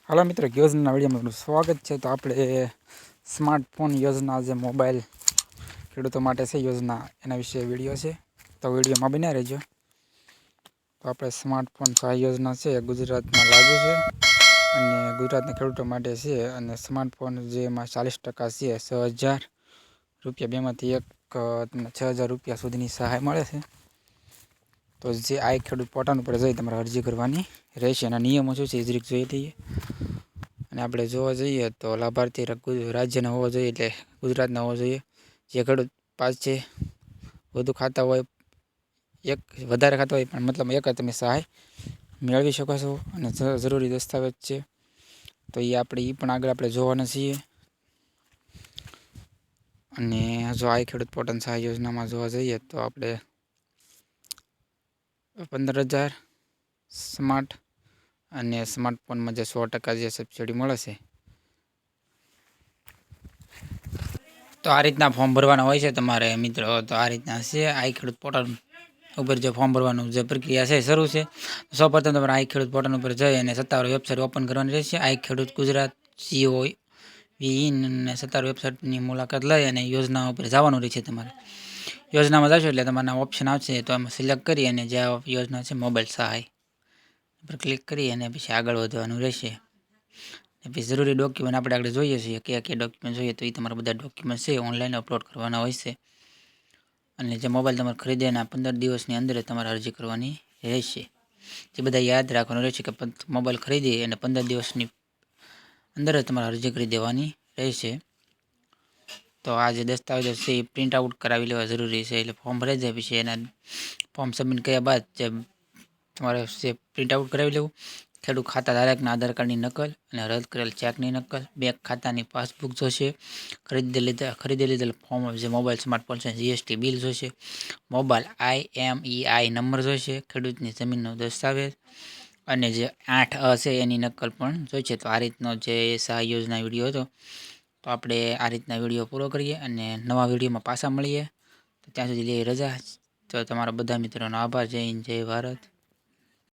હાલો મિત્રો, યોજના વિડીયોમાં સ્વાગત છે। તો આપણે સ્માર્ટફોન યોજના જે મોબાઈલ ખેડૂતો માટે છે યોજના એના વિશે વિડીયો છે, તો વિડીયોમાં બન્યા રહેજો। તો આપણે સ્માર્ટફોન સહાય યોજના છે ગુજરાતમાં લાગુ છે અને ગુજરાતના ખેડૂતો માટે છે। અને સ્માર્ટફોન જેમાં 40% છે, 6,000 રૂપિયા, બેમાંથી એક તમને 6,000 રૂપિયા સુધીની સહાય મળે છે। તો જે આ ખેડૂત પોર્ટલ ઉપર જઈ તમારે અરજી કરવાની રહેશે। એના નિયમો શું છે એ જરીક જોઈ લઈએ। અને આપણે જોવા જઈએ તો લાભાર્થી રાજ્યના હોવો જોઈએ, એટલે ગુજરાતના હોવો જોઈએ। જે ખેડૂત પાસે વધુ ખાતા હોય, એક વધારે ખાતા હોય પણ મતલબ એક જ તમે સહાય મેળવી શકો છો। અને જરૂરી દસ્તાવેજ છે તો એ પણ આગળ આપણે જોવાના છીએ। અને જો આ ખેડૂત પોર્ટલ સહાય યોજનામાં જોવા જઈએ તો આપણે 15,000 સ્માર્ટ અને સ્માર્ટફોનમાં જે 100% જે સબસિડી મળે છે, તો આ રીતના ફોર્મ ભરવાના હોય છે તમારે મિત્રો। તો આ રીતના છે આ ખેડૂત પોર્ટલ ઉપર જે ફોર્મ ભરવાનું જે પ્રક્રિયા છે શરૂ છે। સૌપ્રથમ તમારે આ ખેડૂત પોર્ટલ ઉપર જઈ અને સત્તાવાર વેબસાઇટ ઓપન કરવાની રહેશે। આ ખેડૂત ગુજરાત COIN અને સત્તાવાર વેબસાઇટની મુલાકાત લઈ અને યોજના ઉપર જવાનું રહેશે। તમારે યોજનામાં જશો એટલે તમારા ઓપ્શન આવશે, તો એમાં સિલેક્ટ કરી અને જે યોજના છે મોબાઈલ સહાય પર ક્લિક કરી અને પછી આગળ વધવાનું રહેશે। પછી જરૂરી ડોક્યુમેન્ટ આપણે આગળ જોઈએ છીએ કયા ડોક્યુમેન્ટ જોઈએ, તો એ તમારા બધા ડોક્યુમેન્ટ છે ઓનલાઈન અપલોડ કરવાના હોય છે। અને જે મોબાઈલ તમારે ખરીદે એના 15 દિવસની અંદર તમારે અરજી કરવાની રહેશે। જે બધા યાદ રાખવાનું રહેશે કે મોબાઈલ ખરીદી અને 15 દિવસની અંદર જ તમારે અરજી કરી દેવાની રહેશે। તો આ જે દસ્તાવેજો છે એ પ્રિન્ટ આઉટ કરાવી લેવા જરૂરી છે। એટલે ફોર્મ ભરાઈ જાય પછી એના ફોર્મ સબમિટ કર્યા બાદ જે તમારે છે પ્રિન્ટ આઉટ કરાવી લેવું। ખેડૂત ખાતા ધારકના આધાર કાર્ડની નકલ અને રદ કરેલ ચેકની નકલ, બેંક ખાતાની પાસબુક જોશે, ખરીદી લીધેલ ફોર્મ જે મોબાઈલ સ્માર્ટફોન છે GST બિલ જોશે, મોબાઈલ IMEI નંબર જોઈશે, ખેડૂતની જમીનનો દસ્તાવેજ અને જે 8A છે એની નકલ પણ જોઈશે। તો આ રીતનો જે સહાય યોજના વિડીયો હતો, તો આપણે આ રીતના વિડીયો પૂરો કરીએ અને નવા વિડીયોમાં પાછા મળીએ। તો ત્યાં સુધી લઈએ રજા। તો તમારા બધા મિત્રોનો આભાર। જય હિન્દ, જય ભારત।